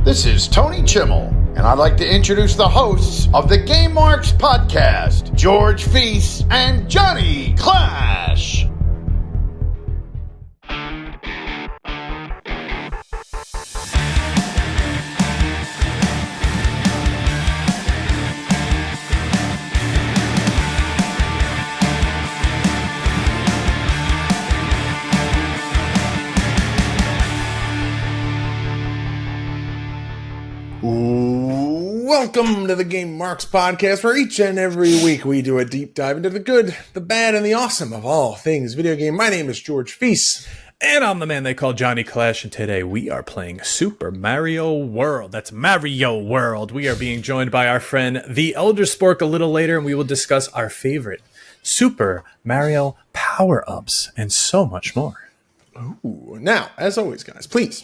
This is Tony Chimmel, and I'd like to introduce the hosts of the Game Marks podcast, George Feis and Johnny Clash. Welcome to the Game Marks podcast, where each and every week we do a deep dive into the good, the bad, and the awesome of all things video game. My name is George Feis. And I'm the man they call Johnny Clash, and today we are playing Super Mario World. That's Mario World. We are being joined by our friend, the Eldert Spork, a little later, and we will discuss our favorite Super Mario power-ups and so much more. Ooh. Now, as always, guys, please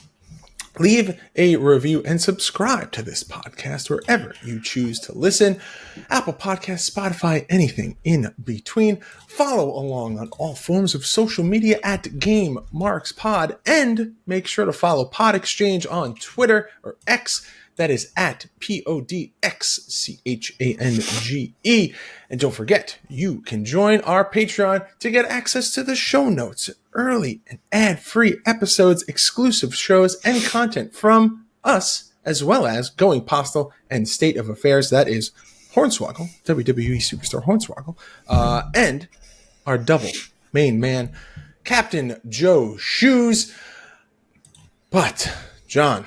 leave a review and subscribe to this podcast wherever you choose to listen. Apple Podcasts, Spotify, anything in between. Follow along on all forms of social media at Game Marks Pod, and make sure to follow Pod Exchange on Twitter or X. That is at PODXCHANGE. And don't forget, you can join our Patreon to get access to the show notes, early and ad-free episodes, exclusive shows, and content from us, as well as Going Postal and State of Affairs. That is Hornswoggle, WWE Superstar Hornswoggle, and our double main man, Captain Joe Shoes. But, John,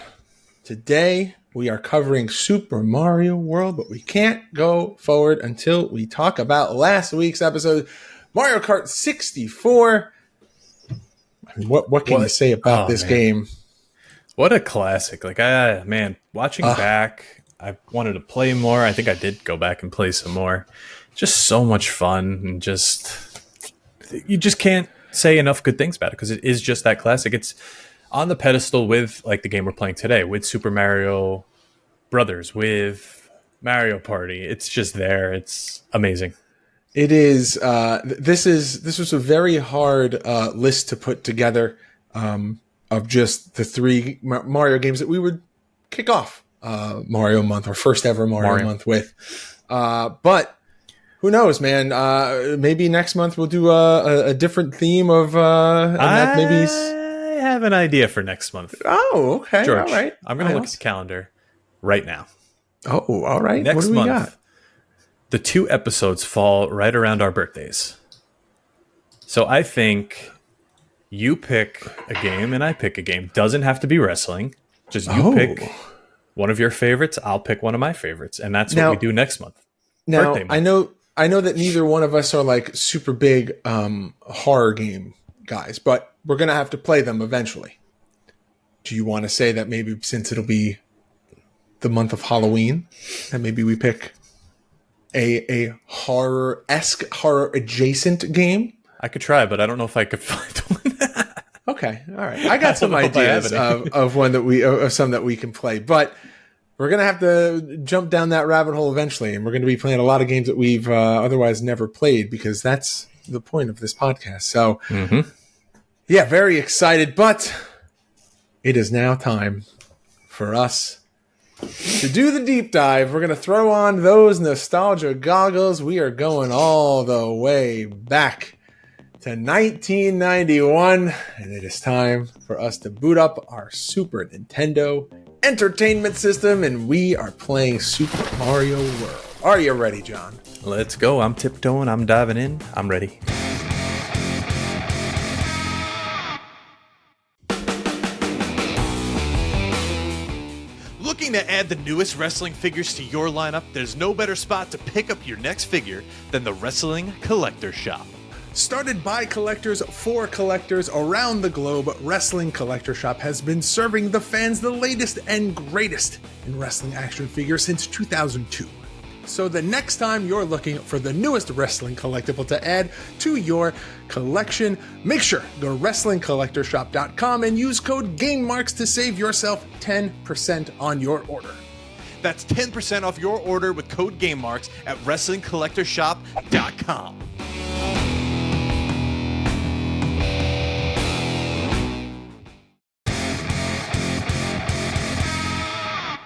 today we are covering Super Mario World, but we can't go forward until we talk about last week's episode, Mario Kart 64. I mean, what can you say about this game? What a classic. Like, watching back, I wanted to play more. I think I did go back and play some more. Just so much fun, and you just can't say enough good things about it because it is just that classic. It's on the pedestal with like the game we're playing today, with Super Mario Brothers, with Mario Party. It's just there. It's amazing. It is. This was a very hard list to put together of just the three Mario games that we would kick off Mario Month, or first ever Mario Month with. But who knows, man? Maybe next month we'll do a different theme of. I have an idea for next month. Oh, okay. George, all right. I'm going to look at the calendar right now. Oh, all right. Next what do we month, got? The 2 episodes fall right around our birthdays. So I think you pick a game and I pick a game. Doesn't have to be wrestling. Just you pick one of your favorites. I'll pick one of my favorites. And that's what we do next month. Now, Birthday month. I know that neither one of us are like super big horror game guys, but we're going to have to play them eventually. Do you want to say that maybe since it'll be the month of Halloween, that maybe we pick a horror-esque, horror-adjacent game? I could try, but I don't know if I could find one. Okay, all right. I got some ideas of some that we can play, but we're going to have to jump down that rabbit hole eventually, and we're going to be playing a lot of games that we've otherwise never played, because that's the point of this podcast. So, yeah, very excited, but it is now time for us to do the deep dive. We're going to throw on those nostalgia goggles. We are going all the way back to 1991, and it is time for us to boot up our Super Nintendo Entertainment System, and we are playing Super Mario World. Are you ready, John? Let's go. I'm tiptoeing. I'm diving in. I'm ready. Looking to add the newest wrestling figures to your lineup? There's no better spot to pick up your next figure than the Wrestling Collector Shop. Started by collectors for collectors around the globe, Wrestling Collector Shop has been serving the fans the latest and greatest in wrestling action figures since 2002. So the next time you're looking for the newest wrestling collectible to add to your collection, make sure to go to WrestlingCollectorShop.com and use code GameMarks to save yourself 10% on your order. That's 10% off your order with code GameMarks at WrestlingCollectorShop.com.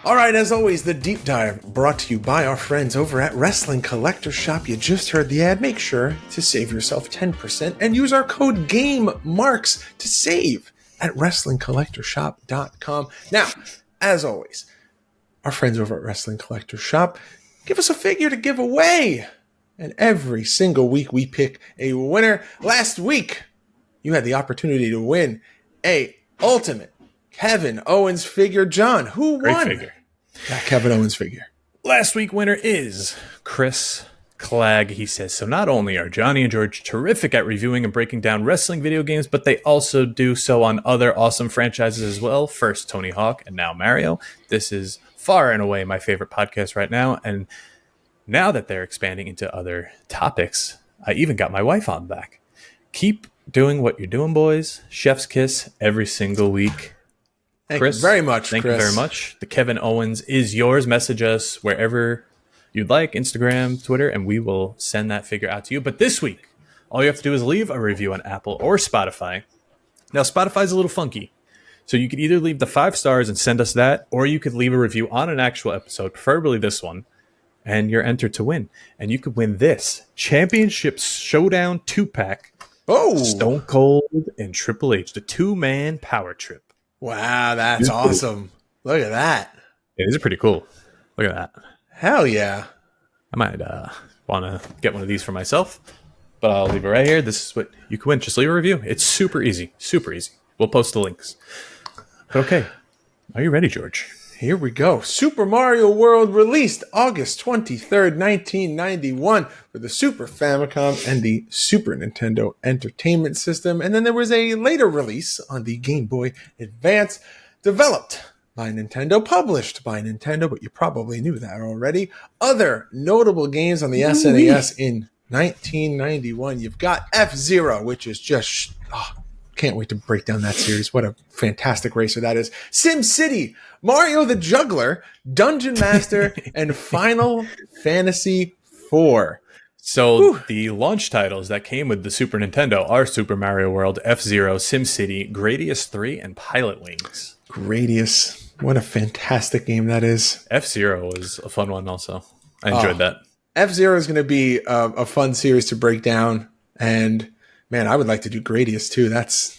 All right, as always, the deep dive brought to you by our friends over at Wrestling Collector Shop. You just heard the ad. Make sure to save yourself 10% and use our code GAMEMARKS to save at WrestlingCollectorShop.com. Now, as always, our friends over at Wrestling Collector Shop give us a figure to give away. And every single week we pick a winner. Last week, you had the opportunity to win a Ultimate Kevin Owens figure. John, who Great won figure. that Kevin Owens figure? Last week winner is Chris Clegg. He says, so not only are Johnny and George terrific at reviewing and breaking down wrestling video games, but they also do so on other awesome franchises as well. First Tony Hawk and now Mario. This is far and away my favorite podcast right now. And now that they're expanding into other topics, I even got my wife on back. Keep doing what you're doing, boys. Chef's kiss every single week. Thank Chris, you very much, Thank Chris. you very much. The Kevin Owens is yours. Message us wherever you'd like, Instagram, Twitter, and we will send that figure out to you. But this week, all you have to do is leave a review on Apple or Spotify. Now, Spotify's a little funky. So you could either leave the 5 stars and send us that, or you could leave a review on an actual episode, preferably this one, and you're entered to win. And you could win this Championship Showdown 2-pack. Oh, Stone Cold and Triple H, the 2-man power trip. wow, that's awesome. Look at that. Yeah, these are pretty cool. Look at that. Hell yeah. I might want to get one of these for myself, but I'll leave it right here. This is what you can win. Just leave a review. It's super easy. Super easy. We'll post the links. But okay. Are you ready, George? Here we go. Super Mario World released August 23rd, 1991 for the Super Famicom and the Super Nintendo Entertainment System. And then there was a later release on the Game Boy Advance, developed by Nintendo, published by Nintendo, but you probably knew that already. Other notable games on the SNES in 1991. You've got F-Zero, which is just... can't wait to break down that series. What a fantastic racer that is. SimCity, Mario the Juggler, Dungeon Master, and Final Fantasy IV. So the launch titles that came with the Super Nintendo are Super Mario World, F-Zero, SimCity, Gradius 3, and Pilot Wings. Gradius. What a fantastic game that is. F-Zero was a fun one also. I enjoyed that. F-Zero is going to be a fun series to break down. And, man, I would like to do Gradius, too. That's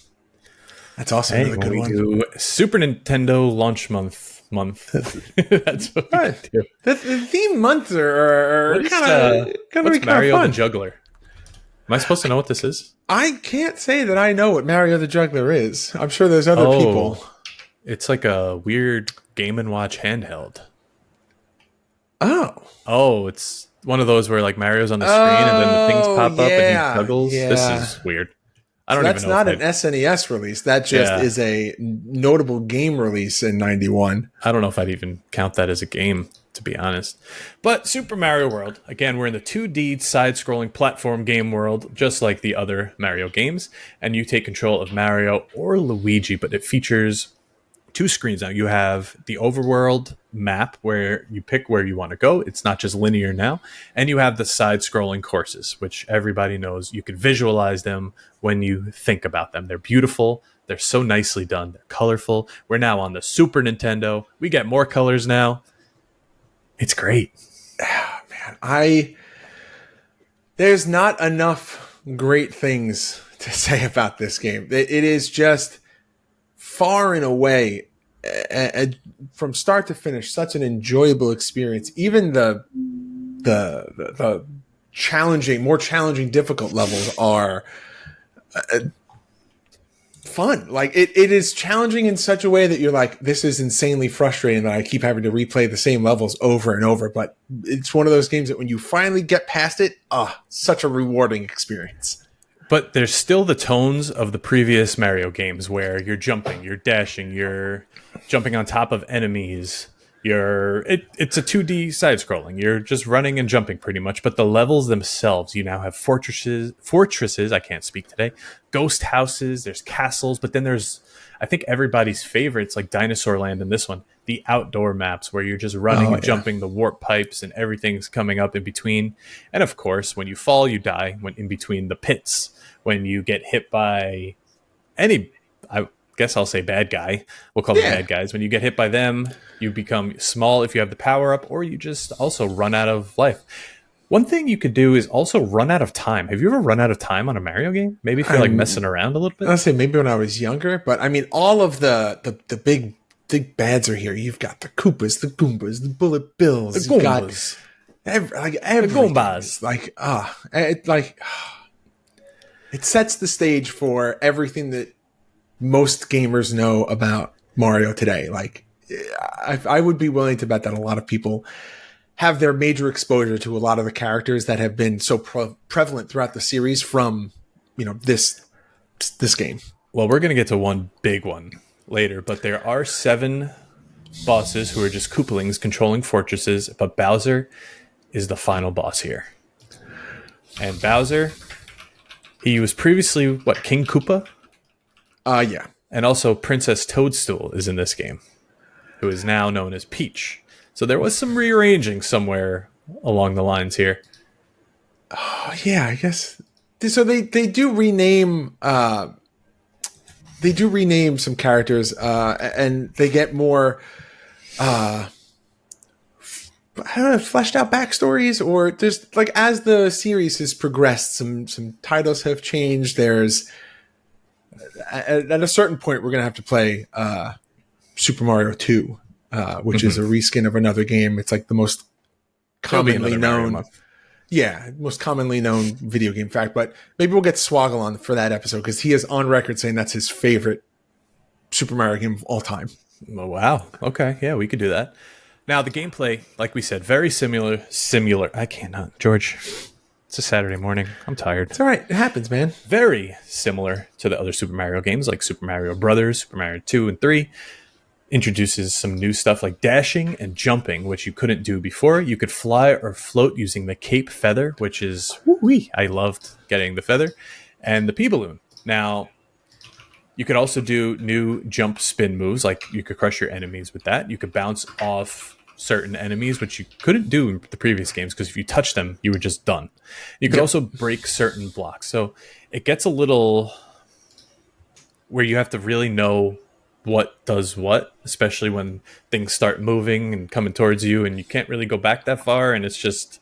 awesome. Hey, Really good when we one. do Super Nintendo launch month. That's what we do. The theme months are kind of What's Mario the Juggler? Am I supposed to know what this is? I can't say that I know what Mario the Juggler is. I'm sure there's other people. It's like a weird Game & Watch handheld. Oh, It's one of those where like Mario's on the screen and then the things pop up and he juggles. Yeah. This is weird. I don't that's even know. not an SNES release. That just is a notable game release in 91. I don't know if I'd even count that as a game, to be honest. But Super Mario World, again, we're in the 2D side-scrolling platform game world, just like the other Mario games. And you take control of Mario or Luigi, but it features 2 screens now. You have the overworld map where you pick where you want to go. It's not just linear now. And you have the side-scrolling courses, which everybody knows. You can visualize them when you think about them. They're beautiful. They're so nicely done. They're colorful. We're now on the Super Nintendo. We get more colors now. It's great. Man, there's not enough great things to say about this game. It is just far and away, from start to finish, such an enjoyable experience. Even the more challenging, difficult levels are fun. Like it is challenging in such a way that you're like, this is insanely frustrating that I keep having to replay the same levels over and over. But it's one of those games that when you finally get past it, such a rewarding experience. But there's still the tones of the previous Mario games where you're jumping, you're dashing, you're jumping on top of enemies. It's a 2D side-scrolling. You're just running and jumping pretty much. But the levels themselves, you now have fortresses, I can't speak today, ghost houses, there's castles, but then there's, I think everybody's favorites, like Dinosaur Land in this one, the outdoor maps where you're just running and jumping the warp pipes and everything's coming up in between. And of course, when you fall, you die when in between the pits. When you get hit by I guess I'll say bad guy. We'll call them bad guys. When you get hit by them, you become small if you have the power up, or you just also run out of life. One thing you could do is also run out of time. Have you ever run out of time on a Mario game? Maybe if you're like messing around a little bit? I'll say maybe when I was younger, but I mean, all of the big bads are here. You've got the Koopas, the Goombas, the Bullet Bills. The Goombas. The Goombas. It sets the stage for everything that most gamers know about Mario today. Like, I would be willing to bet that a lot of people have their major exposure to a lot of the characters that have been so prevalent throughout the series from, this game. Well, we're going to get to one big one later, but there are 7 bosses who are just Koopalings controlling fortresses, but Bowser is the final boss here. And Bowser, he was previously, King Koopa? Yeah. And also Princess Toadstool is in this game, who is now known as Peach. So there was some rearranging somewhere along the lines here. Oh, yeah, I guess. So they do rename some characters, and they get more fleshed out backstories, or there's as the series has progressed, some titles have changed. There's at a certain point we're gonna have to play Super Mario 2. Which is a reskin of another game. It's like the most commonly known, most commonly known video game fact. But maybe we'll get Swoggle on for that episode because he is on record saying that's his favorite Super Mario game of all time. Oh, wow. Okay, yeah, we could do that. Now the gameplay, like we said, very similar. I cannot, George. It's a Saturday morning. I'm tired. It's all right. It happens, man. Very similar to the other Super Mario games, like Super Mario Brothers, Super Mario 2 and 3. Introduces some new stuff like dashing and jumping, which you couldn't do before. You could fly or float using the Cape Feather, which is, I loved getting the feather, and the P-Balloon. Now, you could also do new jump spin moves, like you could crush your enemies with that. You could bounce off certain enemies, which you couldn't do in the previous games, because if you touched them, you were just done. You could also break certain blocks. So it gets a little where you have to really know what does what, especially when things start moving and coming towards you and you can't really go back that far, and it's just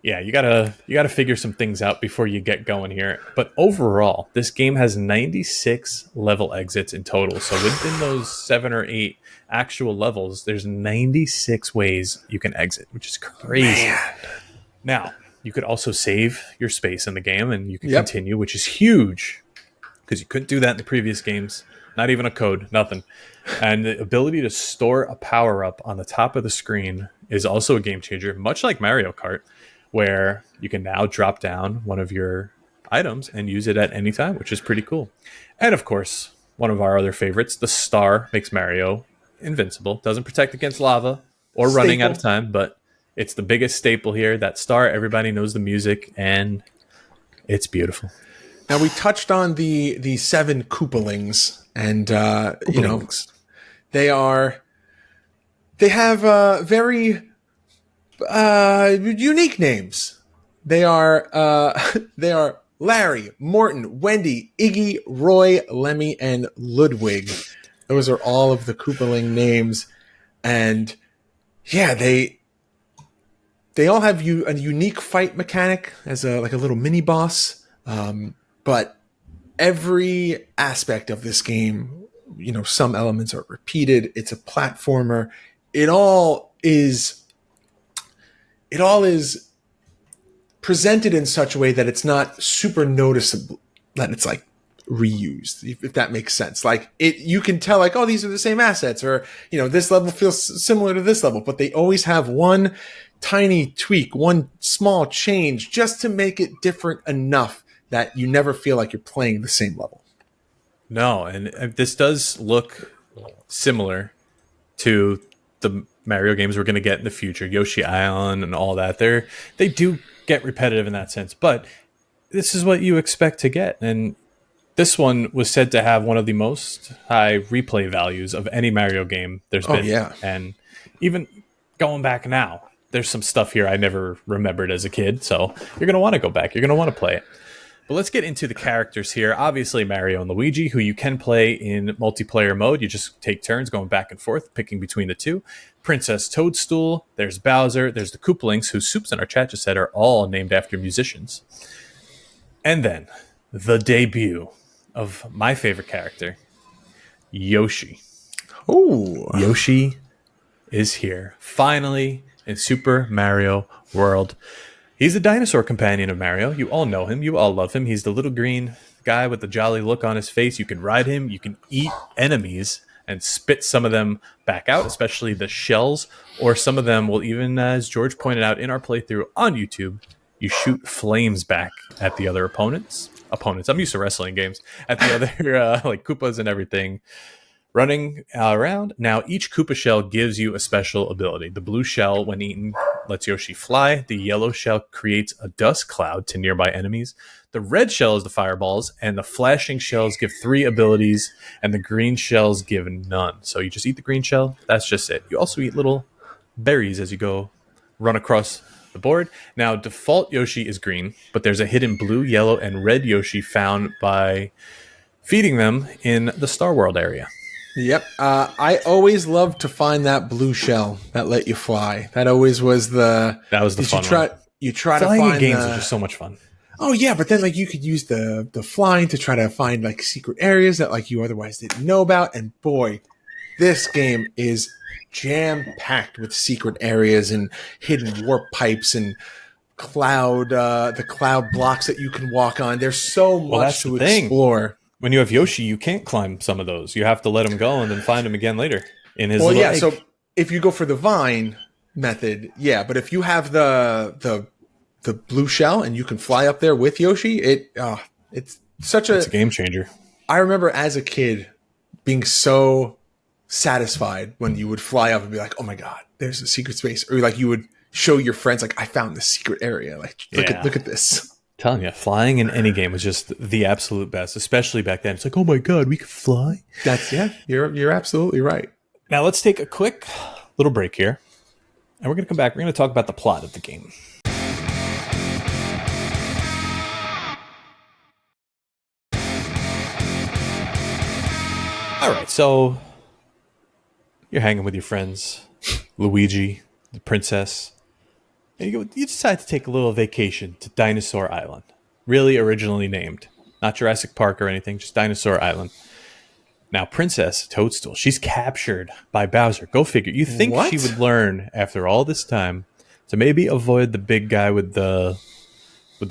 you gotta figure some things out before you get going here. But overall, this game has 96 level exits in total, so within those 7 or 8 actual levels there's 96 ways you can exit, which is crazy. Man. Now you could also save your space in the game and you can continue, which is huge because you couldn't do that in the previous games. Not even a code, nothing. And the ability to store a power-up on the top of the screen is also a game changer, much like Mario Kart, where you can now drop down one of your items and use it at any time, which is pretty cool. And of course, one of our other favorites, the star makes Mario invincible. Doesn't protect against lava or running out of time, but it's the biggest staple here. That star, everybody knows the music, and it's beautiful. Now, we touched on the 7 Koopalings, and they have very unique names. They are Larry, Morton, Wendy, Iggy, Roy, Lemmy, and Ludwig. Those are all of the Koopaling names, and they all have a unique fight mechanic as a little mini boss. But every aspect of this game, some elements are repeated. It's a platformer. It all is presented in such a way that it's not super noticeable that it's like reused, if that makes sense. Like you can tell like, oh, these are the same assets, or, this level feels similar to this level, but they always have one tiny tweak, one small change just to make it different enough that you never feel like you're playing the same level. No, and this does look similar to the Mario games we're going to get in the future, Yoshi Island and all that. They do get repetitive in that sense, but this is what you expect to get. And this one was said to have one of the most high replay values of any Mario game there's been. Yeah. And even going back now, there's some stuff here I never remembered as a kid. So you're going to want to go back. You're going to want to play it. But let's get into the characters here. Obviously, Mario and Luigi, who you can play in multiplayer mode. You just take turns going back and forth, picking between the two. Princess Toadstool, there's Bowser, there's the Koopalings, whose Soups in our chat just said are all named after musicians. And then, the debut of my favorite character, Yoshi. Oh, Yoshi is here, finally, in Super Mario World. He's a dinosaur companion of Mario. You all know him. You all love him. He's the little green guy with the jolly look on his face. You can ride him. You can eat enemies and spit some of them back out, especially the shells. Or some of them will even, as George pointed out in our playthrough on YouTube, you shoot flames back at the other opponents. I'm used to wrestling games. At the other, like Koopas and everything. Running around. Now, each Koopa shell gives you a special ability. The blue shell, when eaten, lets Yoshi fly. The yellow shell creates a dust cloud to nearby enemies. The red shell is the fireballs, and the flashing shells give 3 abilities, and the green shells give none. So you just eat the green shell. That's just it. You also eat little berries as you go run across the board. Now, default Yoshi is green, but there's a hidden blue, yellow, and red Yoshi found by feeding them in the Star World area. Yep. I always loved to find that blue shell that let you fly. That always was the... That was the fun one. You try Flying to find games are just so much fun. Oh, yeah, but then like you could use the flying to try to find like secret areas that like you otherwise didn't know about. And boy, this game is jam-packed with secret areas and hidden warp pipes and the cloud blocks that you can walk on. There's so much to explore. When you have Yoshi, you can't climb some of those. You have to let him go and then find him again later in his little egg. So if you go for the vine method, yeah. But if you have the blue shell and you can fly up there with Yoshi, it's a game changer. I remember as a kid being so satisfied when you would fly up and be like, oh my God, there's a secret space. Or like you would show your friends, like, I found the secret area. Like, look at this. Telling you, flying in any game was just the absolute best, especially back then. It's like, oh my God, we could fly. You're absolutely right. Now let's take a quick little break here, and we're going to come back. We're going to talk about the plot of the game. All right, so you're hanging with your friends, Luigi, the princess. And you decide to take a little vacation to Dinosaur Island. Really originally named. Not Jurassic Park or anything, just Dinosaur Island. Now, Princess Toadstool, she's captured by Bowser. Go figure. You think she would learn after all this time to maybe avoid the big guy with the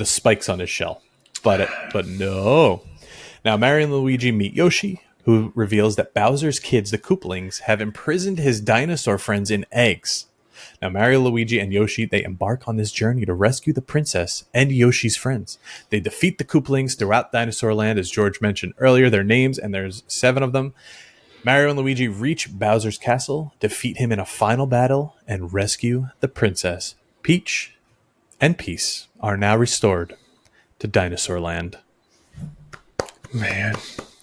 spikes on his shell. But no. Now, Mario and Luigi meet Yoshi, who reveals that Bowser's kids, the Koopalings, have imprisoned his dinosaur friends in eggs. Now, Mario, Luigi, and Yoshi, they embark on this journey to rescue the princess and Yoshi's friends. They defeat the Koopalings throughout Dinosaur Land, as George mentioned earlier, their names, and there's 7 of them. Mario and Luigi reach Bowser's castle, defeat him in a final battle, and rescue the princess. Peach and Peace are now restored to Dinosaur Land. Man.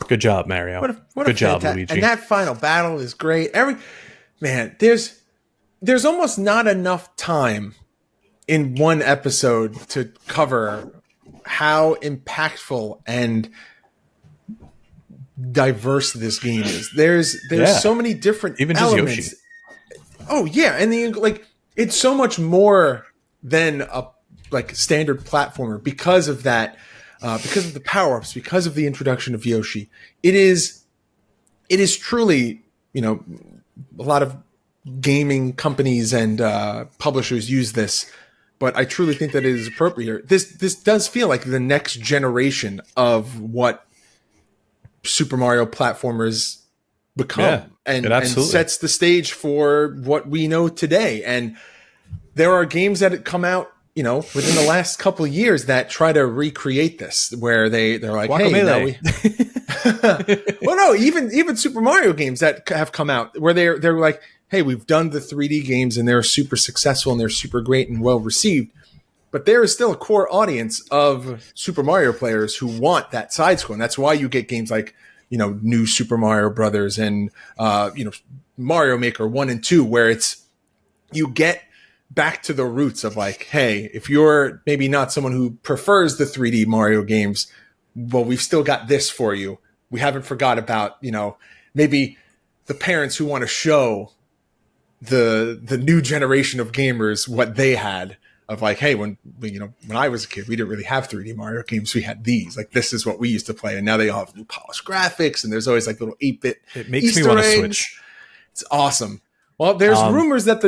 Good job, Mario. Good job, Luigi. And that final battle is great. There's almost not enough time in one episode to cover how impactful and diverse this game is. There's so many different elements. Just Yoshi. Oh yeah, and it's so much more than a standard platformer because of that, because of the power-ups, because of the introduction of Yoshi. It is truly, a lot of gaming companies and publishers use this, but I truly think that it is appropriate. This does feel like the next generation of what Super Mario platformers become, and sets the stage for what we know today. And there are games that come out, within the last couple of years that try to recreate this, where they're like, Guacamole. hey, well, no, even Super Mario games that have come out where they're like, hey, we've done the 3D games and they're super successful and they're super great and well received, but there is still a core audience of Super Mario players who want that side scroll. And that's why you get games like, new Super Mario Brothers and Mario Maker 1 and 2, where you get back to the roots of like, hey, if you're maybe not someone who prefers the 3D Mario games, well, we've still got this for you. We haven't forgot about, maybe the parents who want to show the new generation of gamers what they had of like, hey, when I was a kid, we didn't really have 3D Mario games. We had these. Like, this is what we used to play. And now they all have new polished graphics, and there's always like little 8-bit It makes Easter me want to eggs. switch. It's awesome. Well, there's rumors that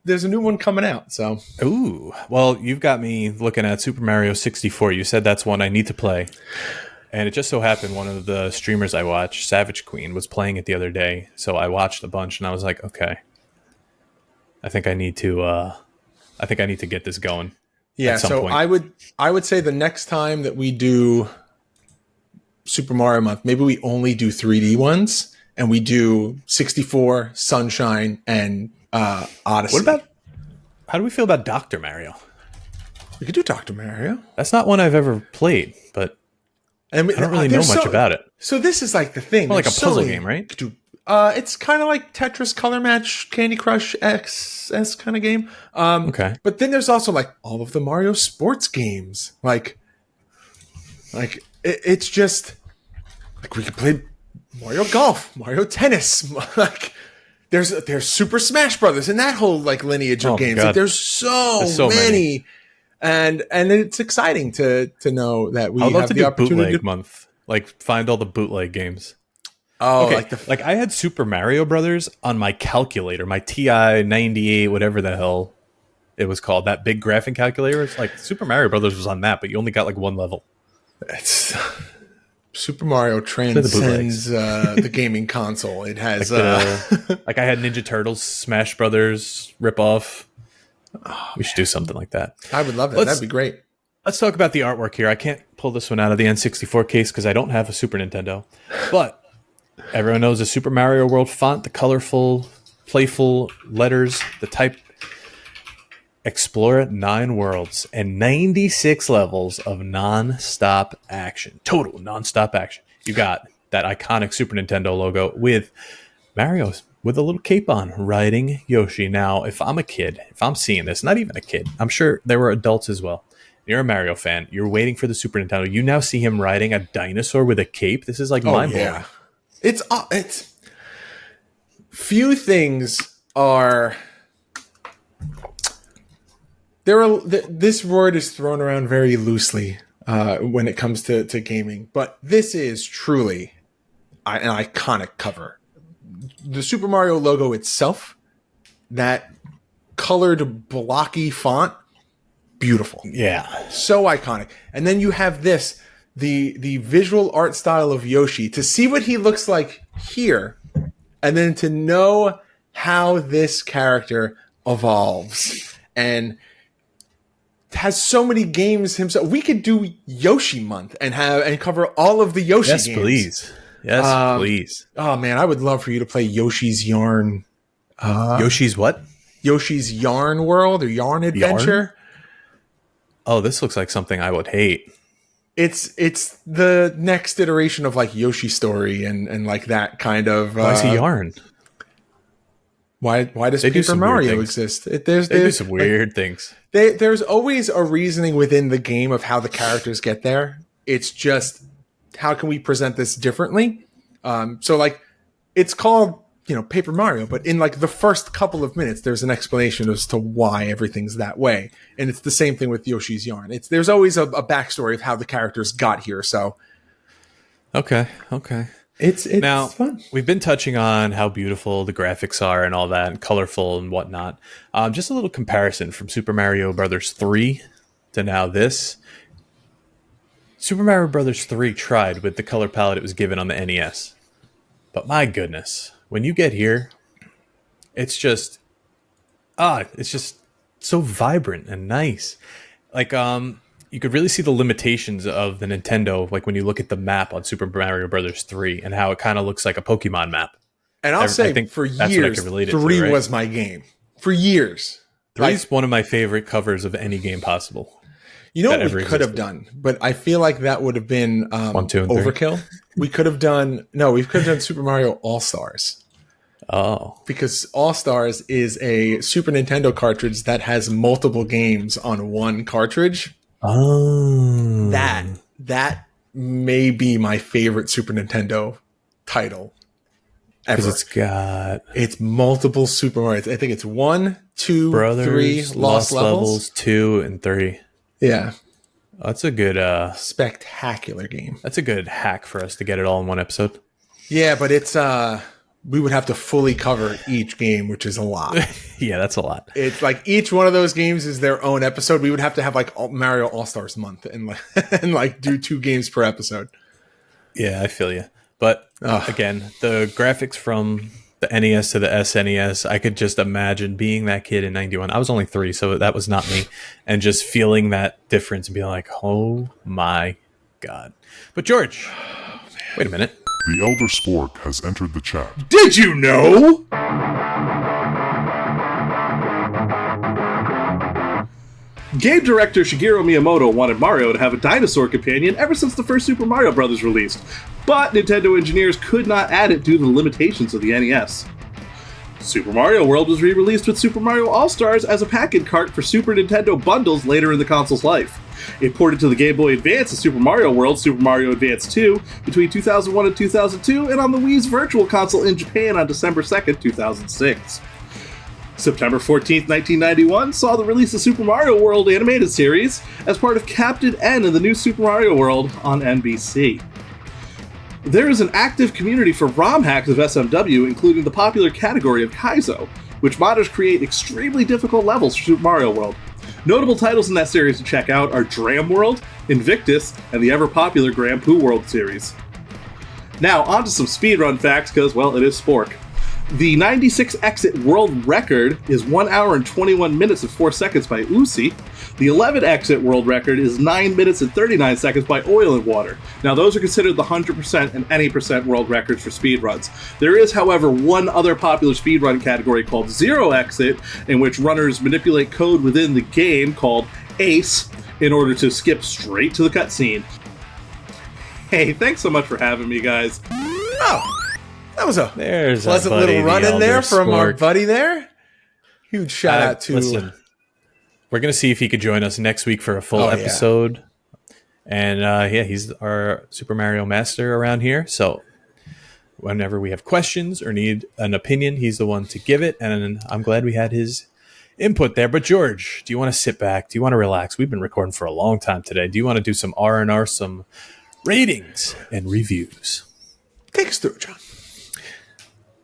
there's a new one coming out. So, Ooh, well, you've got me looking at Super Mario 64. You said that's one I need to play. And it just so happened one of the streamers I watch, Savage Queen, was playing it the other day. So I watched a bunch and I was like, okay, I think I need to get this going. yeah, at some so point. I would say the next time that we do Super Mario Month, maybe we only do 3D ones and we do 64, Sunshine, and Odyssey. How do we feel about Dr. Mario? We could do Dr. Mario. That's not one I've ever played, but I don't really know much about it. So this is like the thing. More like a There's so puzzle many- game, right? It's kind of like Tetris Color Match, Candy Crush XS kind of game. Okay. But then there's also like all of the Mario sports games. It's just like we could play Mario Golf, Mario Tennis. Like there's Super Smash Brothers and that whole like lineage of Oh my games. God. Like, there's so many. And it's exciting to know that we I'd love have to the do opportunity bootleg to month. Like find all the bootleg games. Oh, Okay, like I had Super Mario Brothers on my calculator, my TI 98, whatever the hell it was called, that big graphing calculator. It's like Super Mario Brothers was on that, but you only got like one level. it's Super Mario transcends the gaming console. It has Like I had Ninja Turtles, Smash Brothers ripoff. We should do something like that. I would love that. Let's- That'd be great. Let's talk about the artwork here. I can't pull this one out of the N64 case because I don't have a Super Nintendo. But everyone knows the Super Mario World font, the colorful, playful letters, the type. Explore 9 worlds and 96 levels of non-stop action. Total non-stop action. You got that iconic Super Nintendo logo with Mario with a little cape on riding Yoshi. Now, if I'm a kid, if I'm seeing this, not even a kid, I'm sure there were adults as well. You're a Mario fan. You're waiting for the Super Nintendo. You now see him riding a dinosaur with a cape. This is like mind-blowing. Yeah. It's few things are this word is thrown around very loosely when it comes to gaming, but this is truly an iconic cover. The Super Mario logo itself, that colored blocky font, beautiful. Yeah. So iconic. And then you have this, the visual art style of Yoshi, to see what he looks like here, and then to know how this character evolves and has so many games himself. We could do Yoshi month and cover all of the Yoshi games. Yes, please. Yes, please. Oh man, I would love for you to play Yoshi's Yarn. Yoshi's what? Yoshi's Yarn World or Yarn Adventure. Oh, this looks like something I would hate. It's the next iteration of like Yoshi Story and like that kind of. Why is he yarn? Why does They do Paper some weird Mario things. exist? They do some weird things. There's always a reasoning within the game of how the characters get there. It's just how can we present this differently? So like it's called Paper Mario, but in like the first couple of minutes, there's an explanation as to why everything's that way, and it's the same thing with Yoshi's Yarn. There's always a backstory of how the characters got here. So Okay. it's Now, fun. we've been touching on how beautiful the graphics are and all that, and colorful and whatnot. Just a little comparison from Super Mario Brothers 3 to now this. Super Mario Brothers 3 tried with the color palette it was given on the NES. But my goodness, when you get here, it's just so vibrant and nice. Like, you could really see the limitations of the Nintendo, like when you look at the map on Super Mario Brothers 3 and how it kind of looks like a Pokemon map. And I'll say think for that's what I years, could relate it to, 3 right? was my game. For years. 3 is one of my favorite covers of any game possible. You know that what we ever could have existed. done, but I feel like that would have been 1, 2, and 3. overkill. We could have done Super Mario All Stars. Oh. Because All-Stars is a Super Nintendo cartridge that has multiple games on one cartridge. Oh. That may be my favorite Super Nintendo title ever. Because it's multiple Super Mario. I think it's 1, 2, Brothers, 3, Lost Levels, 2, and 3. Yeah. That's a good spectacular game. That's a good hack for us to get it all in one episode. Yeah, but it's we would have to fully cover each game, which is a lot. Yeah, that's a lot. It's like each one of those games is their own episode. We would have to have like Mario All-Stars month and like do 2 games per episode. Yeah, I feel you. But again, the graphics from the NES to the SNES, I could just imagine being that kid in 91. I was only 3, so that was not me. And just feeling that difference and being like, oh my God. But George, wait a minute. The Eldert Spork has entered the chat. Did you know? Game director Shigeru Miyamoto wanted Mario to have a dinosaur companion ever since the first Super Mario Bros. Released, but Nintendo engineers could not add it due to the limitations of the NES. Super Mario World was re-released with Super Mario All-Stars as a pack-in cart for Super Nintendo bundles later in the console's life. It ported to the Game Boy Advance as Super Mario World, Super Mario Advance 2 between 2001 and 2002, and on the Wii's Virtual Console in Japan on December 2nd, 2006. September 14th, 1991 saw the release of Super Mario World animated series as part of Captain N in the new Super Mario World on NBC. There is an active community for ROM hacks of SMW, including the popular category of Kaizo, which modders create extremely difficult levels for Super Mario World. Notable titles in that series to check out are Dram World, Invictus, and the ever-popular Grand Poo World series. Now, on to some speedrun facts, because, well, it is Spork. The 96 exit world record is 1 hour and 21 minutes and 4 seconds by Uzi. The 11 exit world record is 9 minutes and 39 seconds by Oil and Water. Now, those are considered the 100% and any percent world records for speedruns. There is, however, one other popular speedrun category called Zero Exit, in which runners manipulate code within the game called ACE in order to skip straight to the cutscene. Hey, thanks so much for having me, guys. Oh, that was a There's pleasant buddy, little run the in there Eldert from our Spork. buddy there. Huge shout out to... Listen, we're going to see if he could join us next week for a full Oh, yeah. episode. And yeah, he's our Super Mario master around here. So whenever we have questions or need an opinion, he's the one to give it. And I'm glad we had his input there. But George, do you want to sit back? Do you want to relax? We've been recording for a long time today. Do you want to do some R&R, some ratings and reviews? Take us through it, John.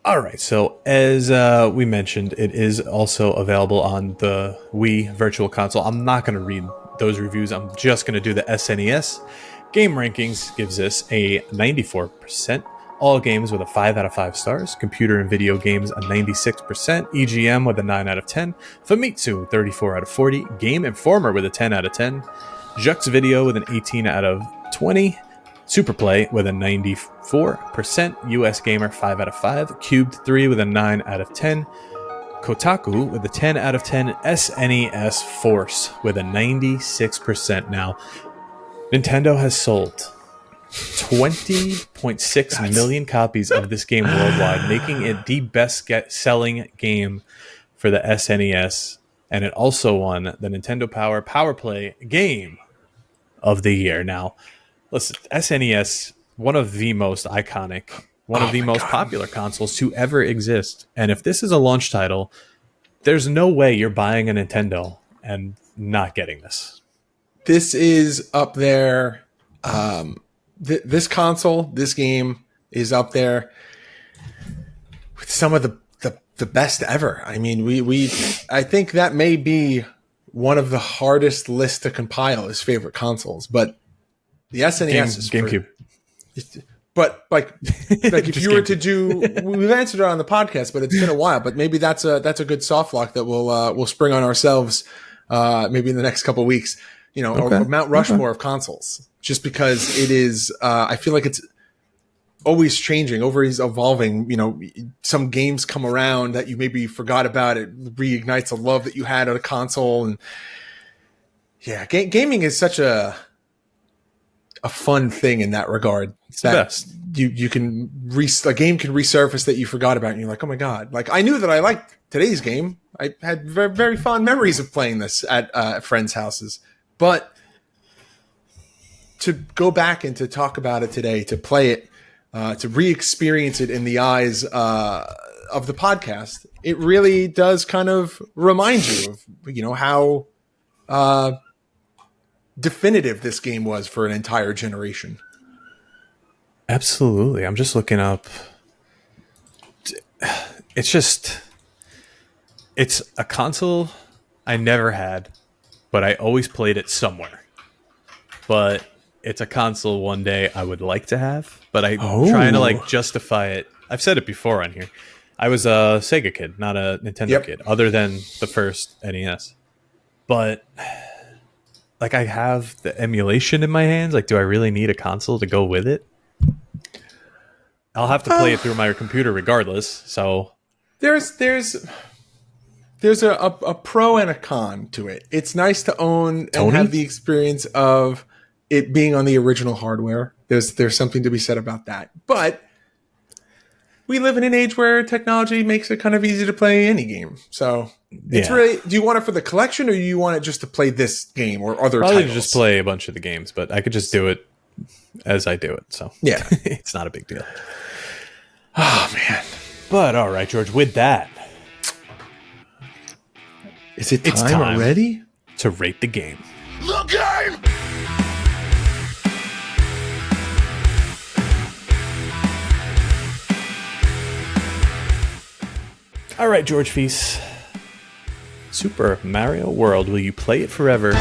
All right, so as we mentioned, it is also available on the Wii Virtual Console. I'm not going to read those reviews. I'm just going to do the SNES. Game Rankings gives this a 94%. All games with a 5 out of 5 stars. Computer and video games a 96%. EGM with a 9 out of 10. Famitsu 34 out of 40. Game Informer with a 10 out of 10. Jux Video with an 18 out of 20. Superplay with a 94%, US Gamer 5 out of 5, Cubed 3 with a 9 out of 10, Kotaku with a 10 out of 10, SNES Force with a 96%. Now, Nintendo has sold 20.6 million copies of this game worldwide, making it the best-selling game for the SNES, and it also won the Nintendo Power Play Game of the Year. Now, listen, SNES, one of the most iconic, one of the most popular consoles to ever exist. And if this is a launch title, there's no way you're buying a Nintendo and not getting this. This is up there. This console, this game is up there with some of the best ever. I mean, I think that may be one of the hardest lists to compile as favorite consoles, but the SNES is GameCube. But like if you were to do, we've answered it on the podcast, but it's been a while. But maybe that's a good soft lock that we'll spring on ourselves, maybe in the next couple of weeks. You know, or Mount Rushmore of consoles, just because it is. I feel like it's always changing, always evolving. You know, some games come around that you maybe forgot about. It reignites a love that you had at a console, and yeah, gaming is such a a fun thing in that regard. It's the best. You can a game can resurface that you forgot about, and you're like, oh my god! Like I knew that I liked today's game. I had very, very fond memories of playing this at friends' houses, but to go back and to talk about it today, to play it, to re-experience it in the eyes of the podcast, it really does kind of remind you of how definitive this game was for an entire generation. Absolutely. I'm just looking up. It's a console I never had, but I always played it somewhere. But it's a console one day I would like to have, but I'm trying to justify it. I've said it before on here. I was a Sega kid, not a Nintendo kid, other than the first NES. But I have the emulation in my hands. Do I really need a console to go with it? I'll have to play it through my computer regardless. So there's a pro and a con to it. It's nice to own and have the experience of it being on the original hardware. There's something to be said about that. But we live in an age where technology makes it kind of easy to play any game. So it's really, do you want it for the collection or do you want it just to play this game or other titles? Probably just play a bunch of the games, but I could just do it as I do it. So yeah, it's not a big deal. Oh man. But all right, George, with that, it's time already to rate the game. The game! All right, George Feis. Super Mario World, will you play it forever?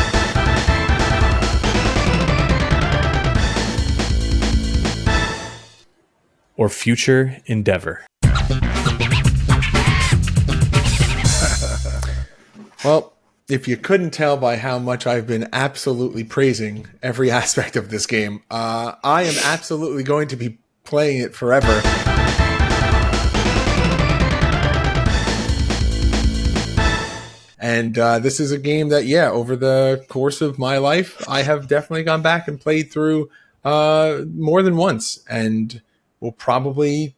Or future endeavor? Well, if you couldn't tell by how much I've been absolutely praising every aspect of this game, I am absolutely going to be playing it forever. And this is a game that, over the course of my life, I have definitely gone back and played through more than once. And we'll probably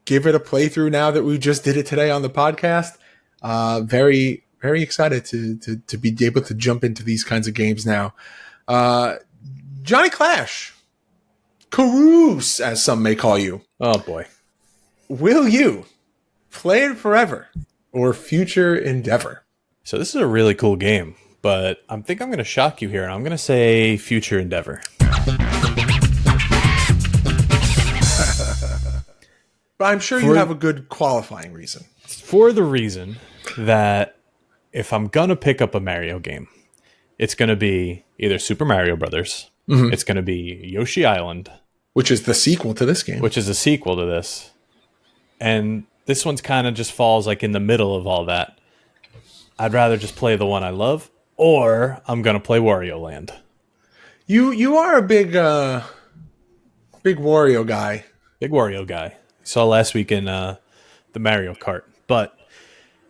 give it a playthrough now that we just did it today on the podcast. Very, very excited to be able to jump into these kinds of games now. Johnny Clash, Carouse, as some may call you. Oh, boy. Will you play it forever or future endeavor? So this is a really cool game, but I think I'm going to shock you here, and I'm going to say future endeavor. But I'm sure you have a good qualifying reason. For the reason that if I'm going to pick up a Mario game, it's going to be either Super Mario Brothers, it's going to be Yoshi Island, which is the sequel to this game. Which is a sequel to this. And this one's kind of just falls in the middle of all that. I'd rather just play the one I love, or I'm going to play Wario Land. You are a big Wario guy. Big Wario guy. Saw last week in the Mario Kart. But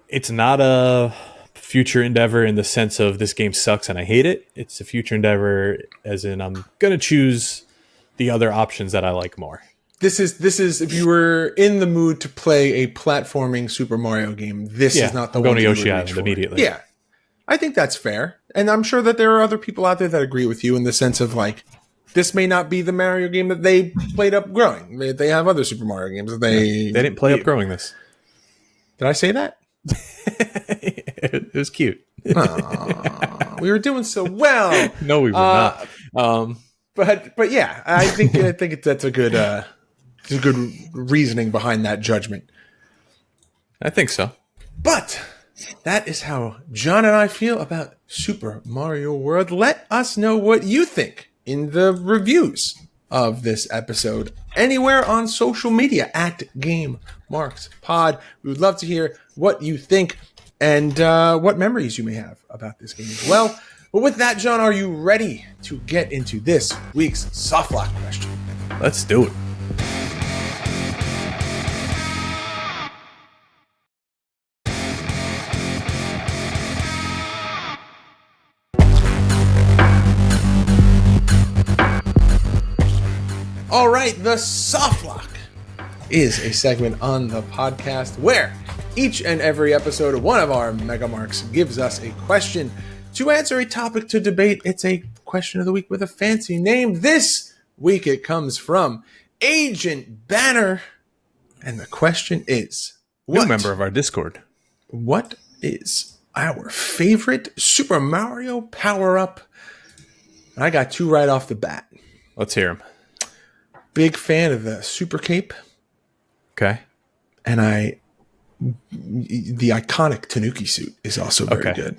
it's not a future endeavor in the sense of this game sucks and I hate it. It's a future endeavor as in I'm going to choose the other options that I like more. This is if you were in the mood to play a platforming Super Mario game, this is not the one. I'm going to Yoshi Island immediately. Yeah. I think that's fair. And I'm sure that there are other people out there that agree with you in the sense of this may not be the Mario game that they played up growing. They have other Super Mario games that they didn't play up growing this. Did I say that? It was cute. We were doing so well. No, we were not. But yeah, I think that's a good reasoning behind that judgment. I think so. But that is how John and I feel about Super Mario World. Let us know what you think in the reviews of this episode anywhere on social media at GameMarksPod. We would love to hear what you think and what memories you may have about this game as well. But with that, John, are you ready to get into this week's soft lock question? Let's do it. All right, the Soft Lock is a segment on the podcast where each and every episode of one of our Mega Marks gives us a question to answer a topic to debate. It's a question of the week with a fancy name. This week it comes from Agent Banner, and the question is, New member of our Discord. what is our favorite Super Mario power-up? And I got two right off the bat. Let's hear him. Big fan of the Super Cape, Okay. and the iconic Tanuki suit is also very good.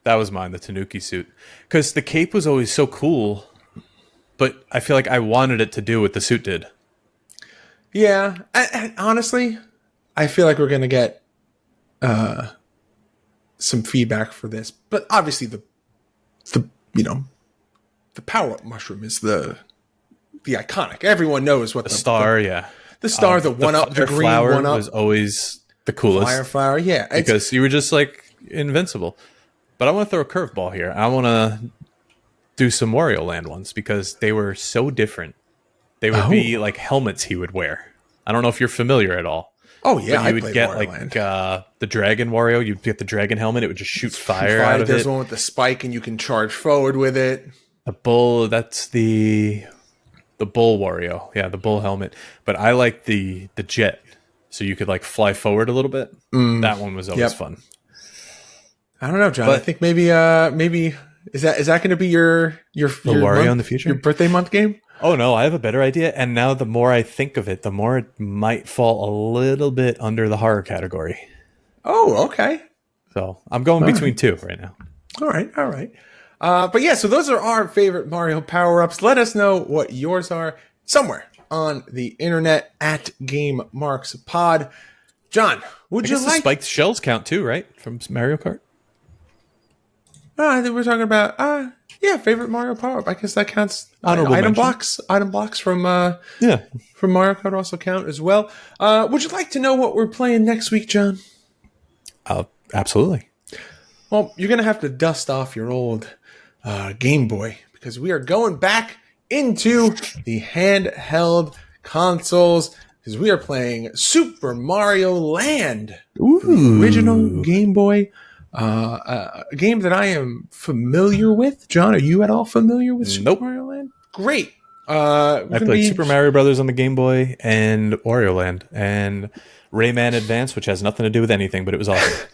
That was mine, the Tanuki suit. Because the cape was always so cool, but I feel like I wanted it to do what the suit did. Yeah, and honestly, I feel like we're gonna get some feedback for this, but obviously the power up mushroom is the iconic. Everyone knows what The star, the star, the one up, the green flower one up was always the coolest. fire flower. Yeah, Because you were just like invincible. But I want to throw a curveball here. I want to do some Wario Land ones because they were so different. They would be like helmets he would wear. I don't know if you're familiar at all. Oh yeah, But you would played get Wario like Land. the Dragon Wario. You'd get the Dragon helmet. It would just shoot fire out of There's it. one with the spike, and you can charge forward with it. The bull. That's the bull Wario. Yeah, the bull helmet. But I like the jet, so you could like fly forward a little bit. That one was always fun. I don't know, John. But- I think maybe is that going to be your Wario month, in the future? your birthday month game? Oh no, I have a better idea. And now the more I think of it, the more it might fall a little bit under the horror category. Oh, okay. So I'm going between two right now. All right. But yeah, so those are our favorite Mario power-ups. Let us know what yours are somewhere on the internet at Game Marks Pod. John, would you The like? spiked shells count too, right? From Mario Kart. I think we're talking about favorite Mario power-up. I guess that counts. Honorable Item mention. blocks from Yeah. from Mario Kart also count as well. Would you like to know what we're playing next week, John? Absolutely. Well, you're going to have to dust off your old Game Boy because we are going back into the handheld consoles because we are playing Super Mario Land, the original Game Boy, a game that I am familiar with. John, are you at all familiar with Super Mario Land? Great. I played Super Mario Brothers on the Game Boy and Wario Land and Rayman Advance, which has nothing to do with anything, but it was awesome.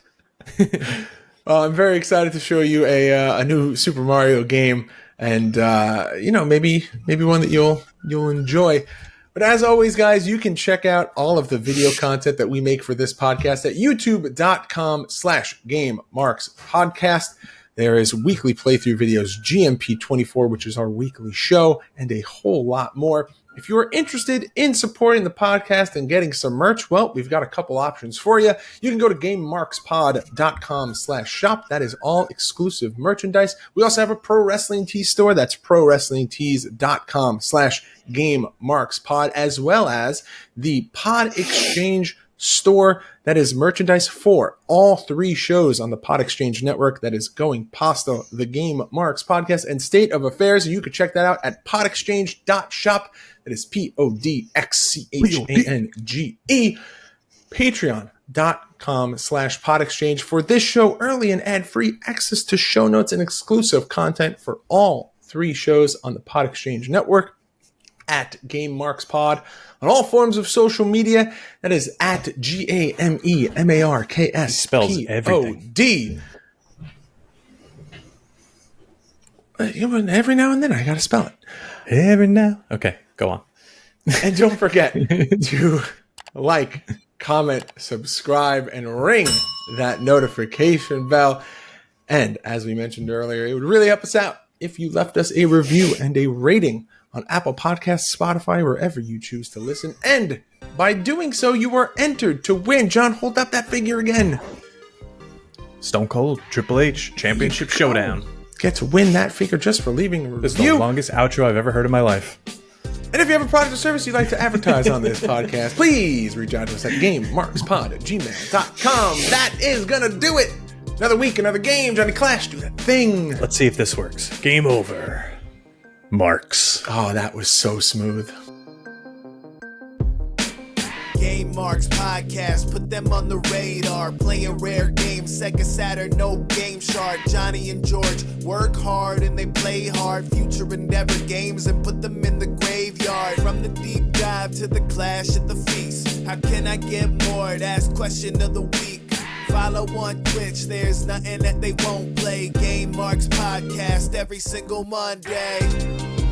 I'm very excited to show you a new Super Mario game, and maybe one that you'll enjoy. But as always, guys, you can check out all of the video content that we make for this podcast at youtube.com/GameMarksPodcast. There is weekly playthrough videos, GMP24, which is our weekly show, and a whole lot more. If you are interested in supporting the podcast and getting some merch, well, we've got a couple options for you. You can go to GameMarksPod.com/shop. That is all exclusive merchandise. We also have a Pro Wrestling Tees store. That's ProWrestlingTees.com/GameMarksPod, as well as the Pod Exchange store. That is merchandise for all three shows on the Pod Exchange Network. That is Going Pasta, the Game Marks Podcast, and State of Affairs. You can check that out at podexchange.shop. That is PODXCHANGE. Patreon.com/podexchange for this show, early and ad-free access to show notes and exclusive content for all three shows on the Pod Exchange Network. At Game Marks Pod on all forms of social media. That is at GAMEMARKS. Spells everything. Every now and then I gotta spell it. Every now. Okay, go on. And don't forget to like, comment, subscribe, and ring that notification bell. And as we mentioned earlier, it would really help us out if you left us a review and a rating on Apple Podcasts, Spotify, wherever you choose to listen. And by doing so, you are entered to win. John, hold up that figure again. Stone Cold, Triple H, Championship Showdown. Get to win that figure just for leaving a This is the review. longest outro I've ever heard in my life. And if you have a product or service you'd like to advertise on this podcast, please reach out to us at GameMarksPod@gmail.com. That is going to do it. Another week, another game. Johnny Clash, do that thing. Let's see if this works. Game over. Marks. Oh, that was so smooth. Game Marks Podcast, put them on the radar. Playing rare games, Sega Saturn, no Game Shark. Johnny and George work hard and they play hard. Future endeavor games and put them in the graveyard. From the deep dive to the clash at the feast. How can I get more? That's question of the week. Follow on Twitch, there's nothing that they won't play. Game Marks Podcast every single Monday.